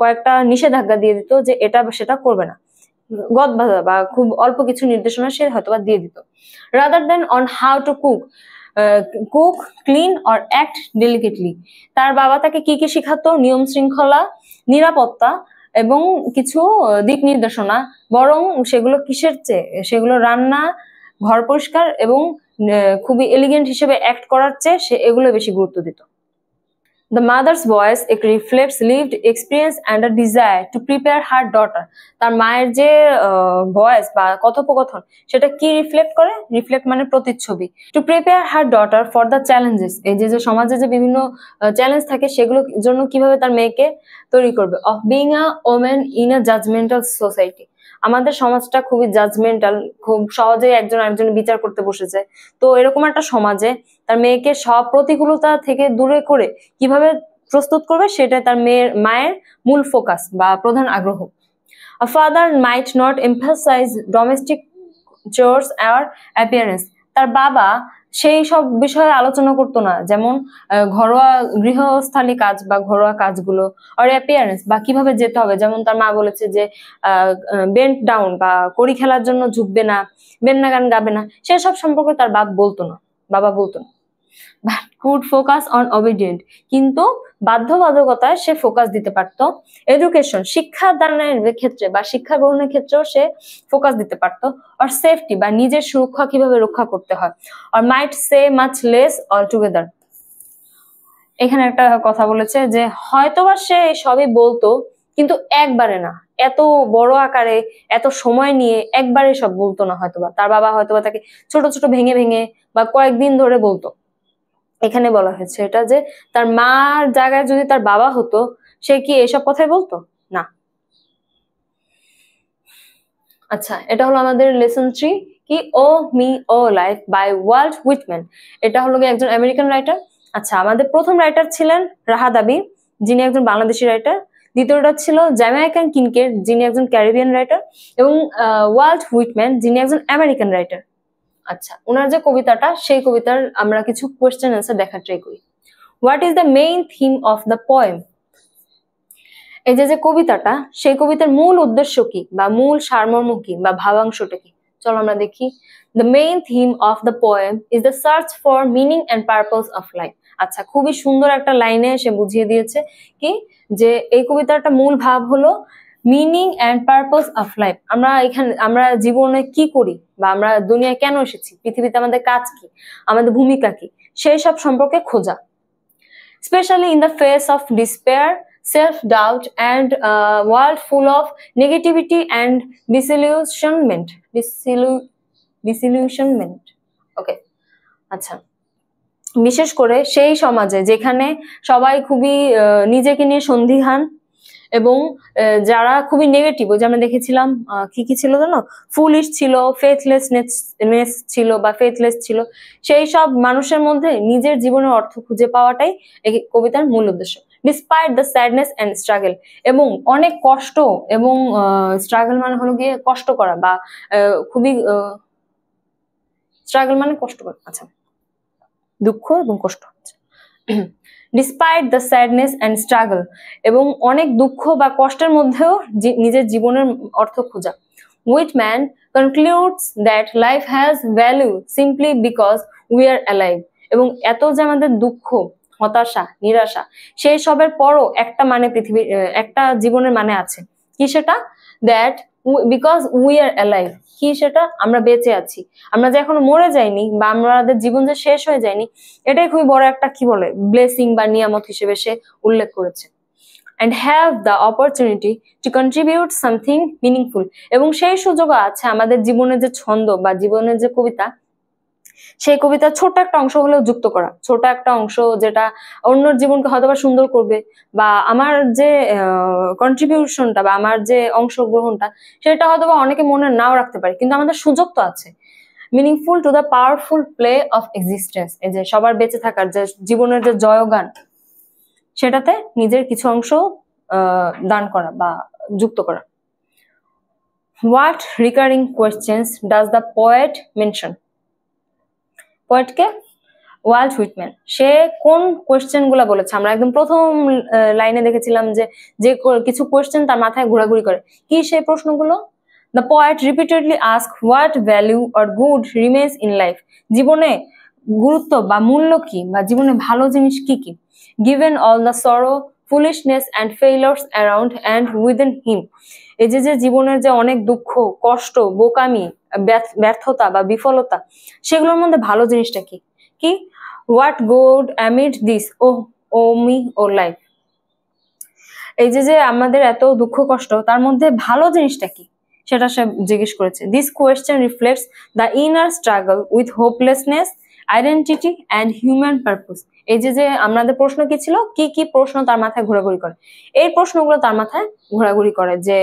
কয়েকটা নিষেধাজ্ঞা দিয়ে দিত যে এটা সেটা করবে না। গদবাঁধা বা খুব অল্প কিছু নির্দেশনা সে হয়তোবা দিয়ে দিত। Rather than on how to cook, clean or act delicately. তার বাবা তাকে কি কি শিখাতো? নিয়ম শৃঙ্খলা, নিরাপত্তা এবং কিছু দিক নির্দেশনা, বরং সেগুলো কিসের চেয়ে, সেগুলো রান্না, ঘর পরিষ্কার এবং খুবই এলিগেন্ট হিসেবে অ্যাক্ট করার চেয়ে সে এগুলো বেশি গুরুত্ব দিত। The mother's voice reflects lived experience and a desire to prepare her daughter. তার মায়ের যে ভয়েস বা কথোপকথন সেটা কি রিফ্লেক্ট করে? রিফ্লেক্ট মানে প্রতিচ্ছবি। To prepare her daughter for the challenges, এই যে সমাজে যে বিভিন্ন চ্যালেঞ্জ থাকে সেগুলোর জন্য কিভাবে তার মেয়েকে তৈরি করবে। Of being a women in a judgmental society, আমাদের সমাজটা খুবই জাজমেন্টাল, খুব সহজেই একজন আরেকজন বিচার করতে বসেছে। তো এরকম একটা সমাজে তার মেয়েকে সব প্রতিকূলতা থেকে দূরে করে কিভাবে প্রস্তুত করবে সেটা তার মায়ের মূল ফোকাস বা প্রধান আগ্রহ। A father might not emphasize domestic chores or appearance. তার বাবা সেই সব বিষয়ে আলোচনা করতো না, যেমন ঘরোয়া গৃহস্থালী কাজ বা ঘরোয়া কাজগুলো, আর অ্যাপিয়ারেন্স বা কিভাবে যেতে হবে। যেমন তার মা বলেছে যে বেন্ট ডাউন বা কড়ি খেলার জন্য ঝুঁকবে না, বেন্না গান গাবে না, সেসব সম্পর্কে তার বাবা বলতো না। But could focus on obedient, কিন্তু বাধ্যবাধকতায় সে ফোকাস দিতে পারতো। এডুকেশন, শিক্ষা দানের ক্ষেত্রে বা শিক্ষা গ্রহণের ক্ষেত্রেও সে ফোকাস দিতে পারতো। আর সেফটি বা নিজের সুরক্ষা কিভাবে রক্ষা করতে হয়। আর মাইট সে মাচ লেস অল টুগেদার। এখানে একটা কথা বলেছে যে হয়তোবা সে সবই বলতো কিন্তু একবারে না, এত বড় আকারে এত সময় নিয়ে একবারে সব বলতো না। হয়তোবা তার বাবা হয়তোবা তাকে ছোট ছোট ভেঙে ভেঙে বা কয়েকদিন ধরে বলতো। এখানে বলা হয়েছে এটা যে তার মার জায়গায় যদি তার বাবা হতো সে কি এসব কথাই বলতো না। আচ্ছা, এটা হলো আমাদের লেসন 3 কি O me O life by Walt Whitman. এটা হলো একজন আমেরিকান রাইটার। আচ্ছা, আমাদের প্রথম রাইটার ছিলেন রাহাত আবির, যিনি একজন বাংলাদেশি রাইটার। দ্বিতীয়টা ছিল জ্যামাইকান কিনকেট, যিনি একজন ক্যারিবিয়ান রাইটার, এবং ওয়াল্ট হুইটম্যান, যিনি একজন আমেরিকান রাইটার। আচ্ছা, ওনার যে কবিতাটা সেই কবিতার আমরা কিছু কোয়েশ্চেন অ্যান্সার দেখার ট্রাই করি। What is the main theme of the poem? এই যে কবিতাটা, সেই কবিতার মূল উদ্দেশ্য কি বা মূল সারমর্ম কি বা ভাবাংশটা কি? চলো আমরা দেখি। The main theme of the poem is the search for meaning and purpose of life. আচ্ছা, খুবই সুন্দর একটা লাইনে সে বুঝিয়ে দিয়েছে কি যে এই কবিতাটা মূল ভাব হলো meaning and purpose of life. আমরা জীবনে কি করি বা আমরা দুনিয়ায় কেন এসেছি, পৃথিবীতে আমাদের কাজ কি, আমাদের ভূমিকা কি, সেই সব সম্পর্কে খোঁজা। Specially in the face of despair, self-doubt and a world full of negativity and disillusionment. Okay, আচ্ছা, বিশেষ করে সেই সমাজে যেখানে সবাই খুবই নিজেকে নিয়ে সন্দিহান এবং যারা খুবই নেগেটিভ, ওই যে আমরা দেখেছিলাম কি ছিল জানো, ফুলিশ ছিল, ফেথলেসনেস ছিল বা ফেথলেস ছিল, সেই সব মানুষের মধ্যে নিজের জীবনের অর্থ খুঁজে পাওয়াটাই এই কবিতার মূল উদ্দেশ্য। Despite the sadness and struggle, এবং অনেক কষ্ট এবং স্ট্রাগল মানে হলো গিয়ে কষ্ট করা বা খুবই স্ট্রাগল মানে কষ্ট করা, আচ্ছা, দুঃখ এবং কষ্ট। Despite the sadness and struggle, এবং অনেক দুঃখ বা কষ্টের মধ্যেও নিজের জীবনের অর্থ খোঁজা। Whitman concludes that life has value simply because we are alive. এবং এত যে আমাদের দুঃখ, হতাশা, নিরাশা, সেই সবের পরও একটা মানে একটা জীবনের মানে আছে। কি সেটা? That because we are alive. কি সেটা? আমরা বেঁচে আছি, আমরা যে এখনো মরে যাইনি বা আমাদের জীবন যে শেষ হয়ে যায়নি, এটাই খুবই বড় একটা কি বলে ব্লেসিং বা নিয়ামত হিসেবে সে উল্লেখ করেছে। and have the opportunity to contribute something meaningful, এবং সেই সুযোগও আছে আমাদের জীবনের যে ছন্দ বা জীবনের যে কবিতা, সেই কবিতা ছোট একটা অংশ হলেও যুক্ত করা, ছোট একটা অংশ যেটা অন্যর জীবনকে হয়তোবা সুন্দর করবে, বা আমার যে কন্ট্রিবিউশনটা বা আমার যে অংশগ্রহণটা সেটা হয়তোবা অনেকে মনে নাও রাখতে পারে, কিন্তু আমাদের সুযোগ তো আছে। Meaningful to the powerful play of existence, এই যে সবার বেঁচে থাকার যে জীবনের যে জয়গান, সেটাতে নিজের কিছু অংশ দান করা বা যুক্ত করা। What recurring questions does the poet mention? পোয়েটকে ওয়াল্ট হুইটম্যান, সে কোন কোয়েশ্চেন গুলা বলেছে? আমরা একদম প্রথম লাইনে দেখেছিলাম যে কিছু কোয়েশ্চেন তার মাথায় ঘোরাঘুরি করে। কি সেই প্রশ্নগুলো? The poet repeatedly ask what value or good remains in life, জীবনে গুরুত্ব বা মূল্য কি, বা জীবনে ভালো জিনিস কি কি, given all the sorrow, foolishness and failures around and within him, এই যে জীবনের যে অনেক দুঃখ, কষ্ট, বোকামি, ব্যর্থতা বা বিফলতা, সেগুলোর মধ্যে ভালো জিনিসটা কি কি what good amid this O me O life, এই যে আমাদের এত দুঃখ কষ্ট, তার মধ্যে ভালো জিনিসটা কি সেটা সে জিজ্ঞেস করেছে। This question reflects the inner struggle with hopelessness, identity and human purpose. এই যে আমাদের প্রশ্ন কি ছিল, কি কি প্রশ্ন তার মাথায় ঘোরাঘুরি করে, এই প্রশ্নগুলো তার মাথায় ঘোরাঘুরি করে যে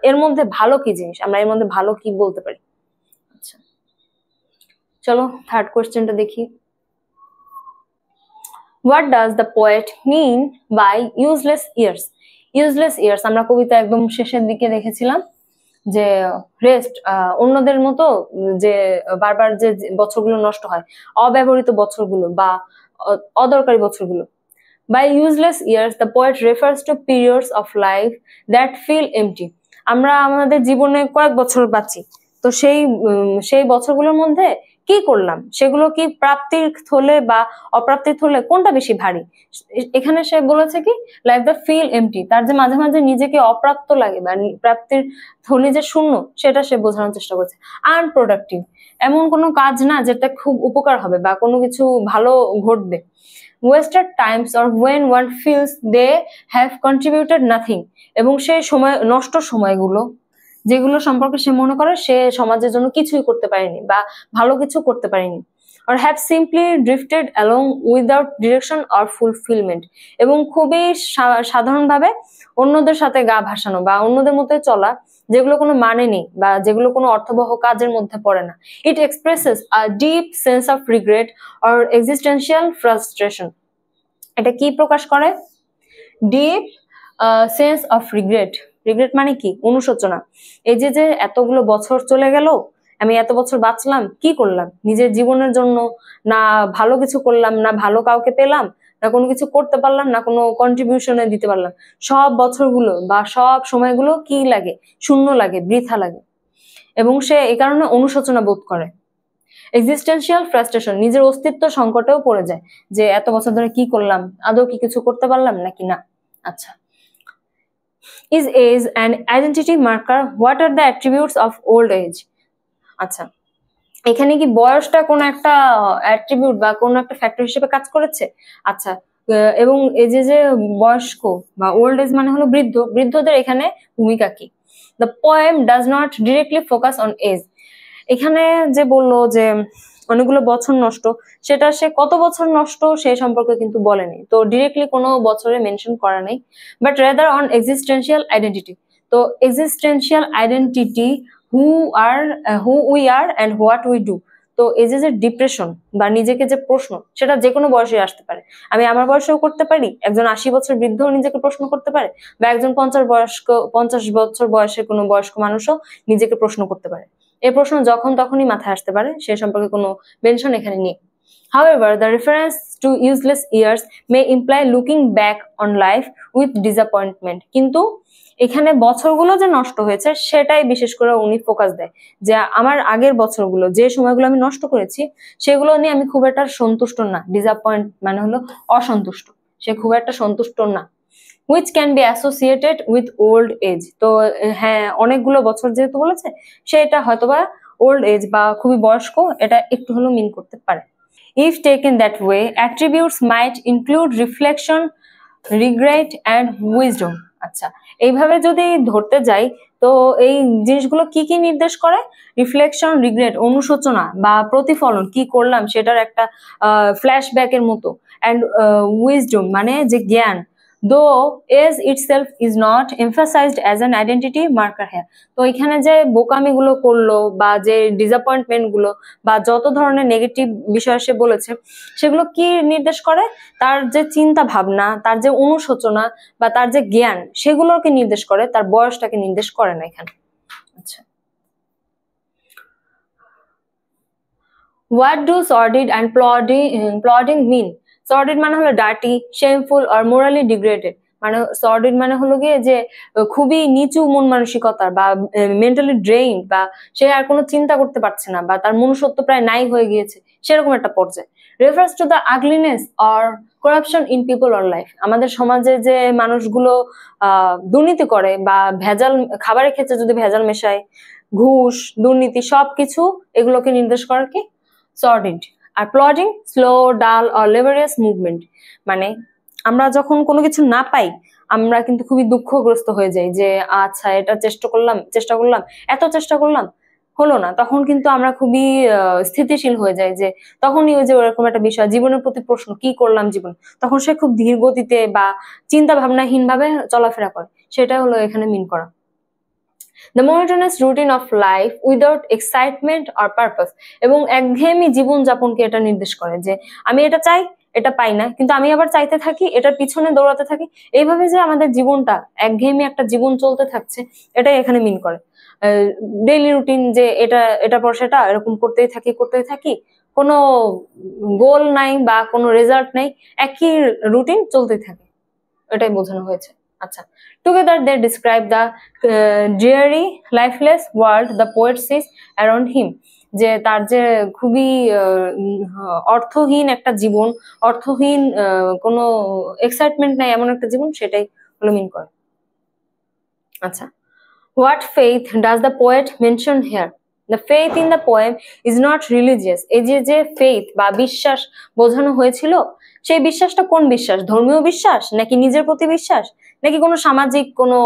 এর মধ্যে ভালো কি জিনিস, আমরা এর মধ্যে ভালো কি বলতে পারি। আচ্ছা, চলো থার্ড কোয়েশ্চেনটা দেখি। What does the poet mean by useless years? Useless years আমরা কবিতা একদম শেষের দিকে দেখেছিলাম যে রেস্ট, অন্যদের মতো যে বারবার যে বছরগুলো নষ্ট হয়, অব্যবহৃত বছরগুলো বা অদরকারি বছরগুলো। By useless years, the poet refers to periods of life that feel empty. আমরা আমাদের জীবনে কয়েক বছর বাঁচি, তো সেই বছরগুলোর মধ্যে কি করলাম, সেগুলো কি প্রাপ্তির থলে বা অপ্রাপ্তির থলে, কোনটা বেশি ভারী? এখানে সে বলেছে কি লাইফ দ্য ফিল এমটি, তার যে মাঝে মাঝে নিজেকে অপ্রাপ্ত লাগে বা প্রাপ্তির থলি যে শূন্য, সেটা সে বোঝানোর চেষ্টা করছে। আনপ্রোডাক্টিভ, এমন কোনো কাজ না যেটা খুব উপকার হবে বা কোনো কিছু ভালো ঘটবে। Wasted times or when one feels they have contributed nothing, এবং সেই সময় নষ্ট সময়গুলো যেগুলো সম্পর্কে সে মনে করে সে সমাজের জন্য কিছুই করতে পারেনি বা ভালো কিছু করতে পারেনি। or have simply drifted along without direction or fulfillment, এবং খুবই সাধারণভাবে অন্যদের সাথে গা ভাসানো বা অন্যদের মতো চলা, যেগুলো কোনো মানে নেই বা যেগুলো কোনো অর্থবহ কাজের মধ্যে পড়ে না। It expresses a deep sense of regret or existential frustration. এটা কি প্রকাশ করে? Deep sense of regret. Regret মানে কি? অনুশোচনা। এই যে এতগুলো বছর চলে গেল, আমি এত বছর বাঁচলাম, কি করলাম নিজের জীবনের জন্য? না ভালো কিছু করলাম, না ভালো কাউকে পেলাম, না কোনো কিছু করতে পারলাম, না কোনো কন্ট্রিবিউশনে দিতে পারলাম। সব বছরগুলো বা সব সময়গুলো কি লাগে? শূন্য লাগে, বৃথা লাগে, এবং সে এই কারণে অনুশোচনা বোধ করে। এক্সিস্টেন্সিয়াল ফ্রাস্ট্রেশন, নিজের অস্তিত্ব সংকটেও পড়ে যায় যে এত বছর ধরে কি করলাম, আদৌ কি কিছু করতে পারলাম নাকি না। আচ্ছা, is age an identity marker? What are the attributes of old age? আচ্ছা, এখানে কি বয়সটা কোনো একটা অ্যাট্রিবিউট বা কোনো একটা ফ্যাক্টর হিসেবে কাজ করেছে? আচ্ছা, এবং এই যে বয়স্ক বা ওল্ড এজ মানে হলো বৃদ্ধ, বৃদ্ধদের এখানে ভূমিকা কি? The poem does not directly focus on age. এখানে যে বললো যে অনেকগুলো বছর নষ্ট, সেটা সে কত বছর নষ্ট সেই সম্পর্কে কিন্তু বলেনি, তো ডিরেক্টলি কোনো বছরে মেনশন করা নেই, but rather on existential identity. তো existential identity, who we are and what we do. তো এই যে ডিপ্রেশন বা নিজেকে যে প্রশ্ন, সেটা যে কোনো বয়সে আসতে পারে। আমি আমার বয়সেও করতে পারি, একজন 80 বছর বৃদ্ধও নিজেকে প্রশ্ন করতে পারে, বা একজন 50 বছর বয়সের কোনো বয়স্ক মানুষও নিজেকে প্রশ্ন করতে পারে। এই প্রশ্ন যখন তখনই মাথায় আসতে পারে, সে সম্পর্কে কোনো মেনশন এখানে নেই। However, the reference to useless years may imply looking back on life with disappointment. কিন্তু এখানে বছরগুলো যে নষ্ট হয়েছে সেটাই বিশেষ করে উনি ফোকাস দেয়, যে আমার আগের বছরগুলো, যে সময়গুলো আমি নষ্ট করেছি, সেগুলো নিয়ে আমি খুব একটা সন্তুষ্ট না। ডিসঅ্যাপয়েন্ট মানে হলো অসন্তুষ্ট, সে খুব একটা সন্তুষ্ট না। which can be associated with old age. তো হ্যাঁ, অনেকগুলো বছর যেহেতু বলেছে, সেটা হয়তোবা ওল্ড এজ বা খুবই বয়স্ক, এটা একটু হলেও মিন করতে পারে। If taken that way, attributes might include reflection, regret and wisdom. আচ্ছা, এইভাবে যদি ধরতে যাই, তো এই জিনিসগুলো কি কি নির্দেশ করে? রিফ্লেকশন, রিগ্রেট অনুশোচনা বা প্রতিফলন, কি করলাম সেটার একটা ফ্ল্যাশব্যাকের মতো, অ্যান্ড উইজডম মানে যে জ্ঞান, though age itself is not emphasized as an identity marker here. তো এখানে যে বোকামিগুলো করলো বা যে ডিসঅ্যাপয়েন্টমেন্ট গুলো বা যত ধরনের নেগেটিভ বিষয় সে বলেছে, সেগুলো কি নির্দেশ করে? তার যে চিন্তা ভাবনা, তার যে অনুশোচনা বা তার যে জ্ঞান, সেগুলোকে নির্দেশ করে, তার বয়সটাকে নির্দেশ করে না এখানে। আচ্ছা, what do sordid and plodding mean? Sordid মানে হলো dirty, shameful or morally degraded, মানে সর্ডিড মানে হলো গিয়ে যে খুবই নিচু মন মানসিকতার বা মেন্টালি ড্রেইন, বা সে আর কোনো চিন্তা করতে পারছে না, বা তার মনুষ্যত্ব প্রায় নাই হয়ে গিয়েছে, সেরকম একটা পর্যায়ে। Refers to the ugliness or corruption in people or life. আমাদের সমাজে যে মানুষগুলো দুর্নীতি করে বা ভেজাল খাবারের ক্ষেত্রে যদি ভেজাল মেশায়, ঘুষ, দুর্নীতি, সবকিছু এগুলোকে নির্দেশ করে কি সর্ডিড। আর প্লডিং, স্লো, ডাল অর লেবারিয়াস মুভমেন্ট, মানে আমরা যখন কোনো কিছু না পাই আমরা কিন্তু খুবই দুঃখগ্রস্ত হয়ে যাই, যে আচ্ছা এটা চেষ্টা করলাম এত চেষ্টা করলাম, হলো না, তখন কিন্তু আমরা খুবই স্থিতিশীল হয়ে যাই, যে তখনই ওই যে ওরকম একটা বিষয়, জীবনের প্রতি প্রশ্ন, কি করলাম জীবন, তখন সে খুব ধীর গতিতে বা চিন্তা ভাবনাহীন ভাবে চলাফেরা করে, সেটা হলো এখানে মিন করা। The monotonous routine of life without excitement or purpose, এবং একঘেয়েমি জীবন যাপনকে এটা নির্দেশ করে, যে আমি এটা চাই, এটা পাই না, কিন্তু আমি আবার চাইতে থাকি, এটার পিছনে দৌড়াতে থাকি, এইভাবে যে আমাদের জীবনটা একঘেয়েমি একটা জীবন চলতে থাকছে, এটাই এখানে মিন করে। ডেইলি রুটিন, যে এটা পর সেটা এরকম করতেই থাকি, কোনো গোল নাই বা কোনো রেজাল্ট নাই, একই রুটিন চলতে থাকে, এটাই বোঝানো হয়েছে। আচ্ছা, together they describe the dreary lifeless world the poet sees around him, যে তার যে খুবই অর্থহীন একটা জীবন, অর্থহীন কোনো এক্সাইটমেন্ট নাই এমন একটা জীবন, সেটাই হলো মিন করে। আচ্ছা, what faith does the poet mention here? The faith in the poem is not religious. এই যে faith বা বিশ্বাস বোঝানো হয়েছিল, সেই বিশ্বাসটা কোন বিশ্বাস? ধর্মীয় বিশ্বাস, নাকি নিজের প্রতি বিশ্বাস, নাকি কোনো সামাজিক কোনো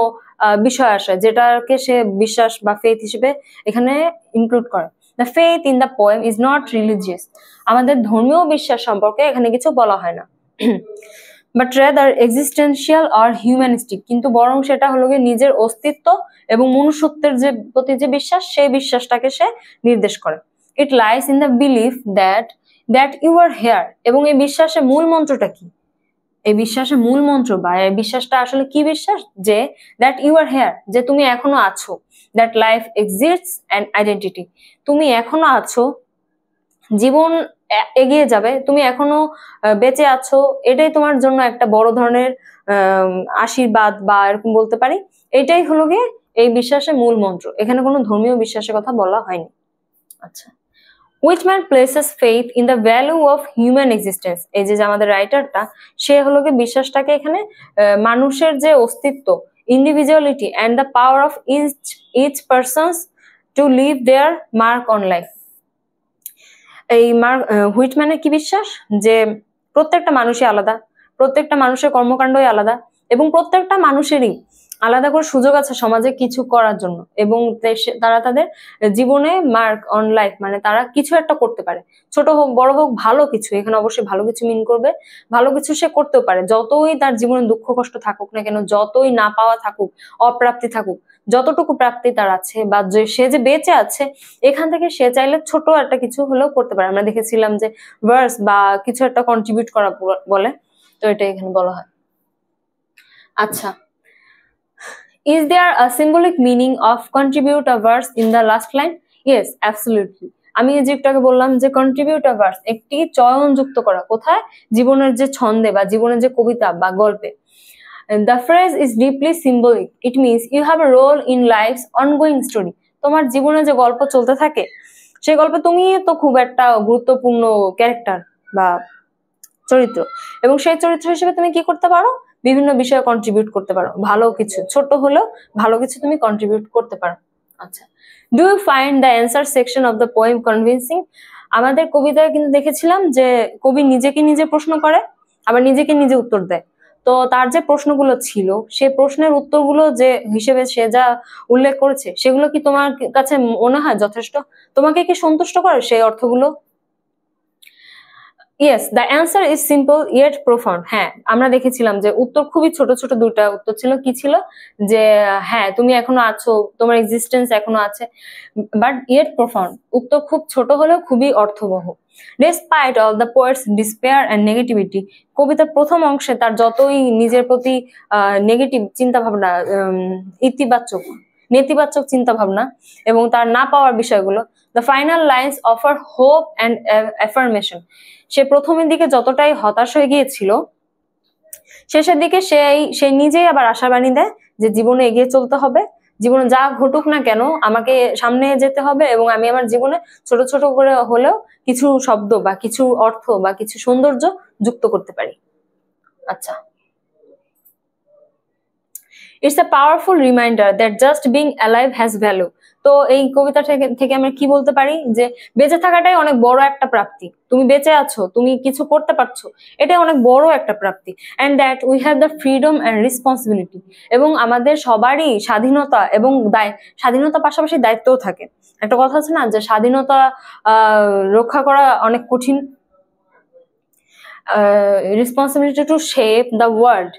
বিষয় আসে যেটাকে সে বিশ্বাস বা faith হিসেবে এখানে ইনক্লুড করে? The faith in the poem is not religious. আমাদের ধর্মীয় বিশ্বাস সম্পর্কে এখানে কিছু বলা হয় না। But rather existential or humanistic, কিন্তু বরং সেটা হলো গিয়ে নিজের অস্তিত্ব এবং মনুষ্যত্বের যে প্রতি যে বিশ্বাস, সেই বিশ্বাসটাকে সে নির্দেশ করে। It lies in the belief that you are here, এবং এই বিশ্বাসের মূল মন্ত্রটা কি? এই বিশ্বাসের মূল মন্ত্র বা এই বিশ্বাসটা আসলে কি বিশ্বাস? যে দ্যাট ইউ আর হেয়ার, যে তুমি এখনো আছো, that life exists and identity, তুমি এখনো আছো, জীবন এগিয়ে যাবে, তুমি এখনো বেঁচে আছো, এটাই তোমার জন্য একটা বড় ধরনের আশীর্বাদ বা এরকম বলতে পারি। এটাই হলো গিয়ে এই বিশ্বাসের মূল মন্ত্র, এখানে কোনো ধর্মীয় বিশ্বাসের কথা বলা হয়নি। আচ্ছা, which man places faith in the value of human existence, এই যে আমাদের রাইটারটা, সে হলো গিয়ে বিশ্বাসটাকে এখানে মানুষের যে অস্তিত্ব, individuality and the power of each persons to leave their mark on life. এই হুইটম্যানের কি বিশ্বাস? যে প্রত্যেকটা মানুষই আলাদা, প্রত্যেকটা মানুষের কর্মকাণ্ডই আলাদা, এবং প্রত্যেকটা মানুষেরই আলাদা করে সুযোগ আছে সমাজে কিছু করার জন্য, এবং তারা তাদের জীবনে মার্ক অন লাইফ, মানে তারা কিছু একটা করতে পারে, ছোট হোক বড় হোক, ভালো কিছু, এখানে অবশ্যই ভালো কিছু মিন করবে, ভালো কিছু সে করতেও পারে, যতই তার জীবনে দুঃখ কষ্ট থাকুক না কেন, যতই না পাওয়া থাকুক, অপ্রাপ্তি থাকুক, যতটুকু প্রাপ্তি তার আছে বা সে যে বেঁচে আছে, এখান থেকে সে চাইলে ছোট একটা কিছু হলেও করতে পারে। আমরা দেখেছিলাম যে ভার্স বা কিছু একটা কন্ট্রিবিউট করা বলে, তো এটা এখানে বলা হয়। আচ্ছা, is there a symbolic meaning of contribute a verse in the last line? Yes, absolutely. আমি যে একটাকে বললাম যে কন্ট্রিবিউট আ ভার্স, একটি চয়ন যুক্ত করা, কোথায়? জীবনের যে ছন্দে বা জীবনের যে কবিতা বা গল্পে। The phrase is deeply symbolic. It means you have a role in life's ongoing story. তোমার জীবনে যে গল্প চলতে থাকে, সেই গল্পে তুমি তো খুব একটা গুরুত্বপূর্ণ ক্যারেক্টার বা চরিত্র, এবং সেই চরিত্র হিসেবে তুমি কি করতে পারো? বিভিন্ন বিষয়ে কন্ট্রিবিউট করতে পারো, ভালো কিছু, ছোট হলেও ভালো কিছু তুমি কন্ট্রিবিউট করতে পারো। আচ্ছা, do you find the answer section of the poem convincing? আমাদের কবিতায় কিন্তু দেখেছিলাম যে কবি নিজেকে নিজে প্রশ্ন করে, আবার নিজেকে নিজে উত্তর দেয়। তো তার যে প্রশ্নগুলো ছিল, সেই প্রশ্নের উত্তরগুলো যে হিসেবে সে যা উল্লেখ করেছে, সেগুলো কি তোমার কাছে মনে হয় যথেষ্ট? তোমাকে কি সন্তুষ্ট করে সেই অর্থগুলো? Yes, the answer is simple yet profound. হ্যাঁ, আমরা দেখেছিলাম যে উত্তর খুবই ছোট ছোট দুইটা উত্তর ছিল। কি ছিল? যে হ্যাঁ, তুমি এখনো আছো, তোমার এক্সিস্টেন্স এখনো আছে, বাট ইয়েট প্রোফাউন্ড, উত্তর খুব ছোট হলেও খুবই অর্থবহ। Despite all the poet's despair and negativity, কবিতার প্রথম অংশে তার যতই নিজের প্রতি নেগেটিভ চিন্তা ভাবনা, নেতিবাচক চিন্তা ভাবনা এবং তার না পাওয়ার বিষয়গুলো, the final lines offer hope and affirmation. সে প্রথমের দিকে যতটাই হতাশ হয়ে গিয়েছিল, শেষের দিকে সে নিজেই আবার আশাবাণী দেয় যে জীবনে এগিয়ে চলতে হবে, জীবনে যা ঘটুক না কেন আমাকে সামনে যেতে হবে এবং আমি আমার জীবনে ছোট ছোট করে হলেও কিছু শব্দ বা কিছু অর্থ বা কিছু সৌন্দর্য যুক্ত করতে পারি। আচ্ছা, it's a powerful reminder that just being alive has value. তো এই কবিতা থেকে আমরা কি বলতে পারি যে বেঁচে থাকাটাই অনেক বড় একটা প্রাপ্তি। তুমি বেঁচে আছো, তুমি কিছু করতে পারছো, এটাই অনেক বড় একটা প্রাপ্তি। And that we have the freedom and responsibility, এবং আমাদের সবারই স্বাধীনতা এবং স্বাধীনতার পাশাপাশি দায়িত্বও থাকে। একটা কথা আছে না যে স্বাধীনতা রক্ষা করা অনেক কঠিন। Responsibility to shape the world.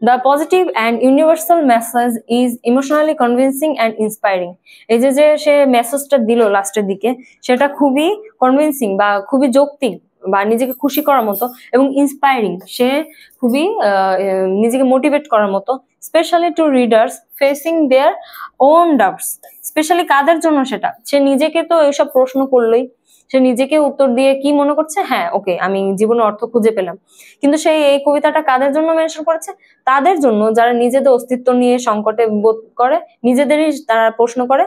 The positive and universal message is emotionally convincing and inspiring. এই যে সে মেসেজটা দিল লাস্টের দিকে, সেটা খুবই কনভিন্সিং বা খুবই যৌক্তিক বা নিজেকে খুশি করার মতো এবং ইন্সপায়ারিং, সে খুবই নিজেকে মোটিভেট করার মতো। Specially to readers facing their own doubts, specially কাদের জন্য সেটা, সে নিজেকে তো এইসব প্রশ্ন করলোই, সে নিজেকে উত্তর দিয়ে কি মনে করছে, হ্যাঁ ওকে আমি জীবনে অর্থ খুঁজে পেলাম। কিন্তু সে এই কবিতাটা কাদের জন্য মেনশন করেছে? তাদের জন্য যারা নিজেদের অস্তিত্ব নিয়ে সংকটে বোধ করে, নিজেদেরই তারা প্রশ্ন করে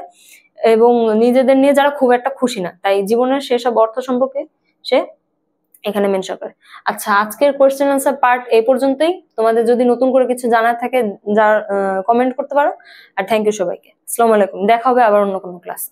এবং নিজেদের নিয়ে যারা খুব একটা খুশি না, তাই জীবনের সেসব অর্থ সম্পর্কে সে এখানে মেনশন করে। আচ্ছা, আজকের কোয়েশ্চেন আনসার পার্ট এই পর্যন্তই। তোমাদের যদি নতুন করে কিছু জানার থাকে যার কমেন্ট করতে পারো। আর থ্যাংক ইউ সবাইকে। আসসালামু আলাইকুম, দেখা হবে আবার অন্য কোনো ক্লাস।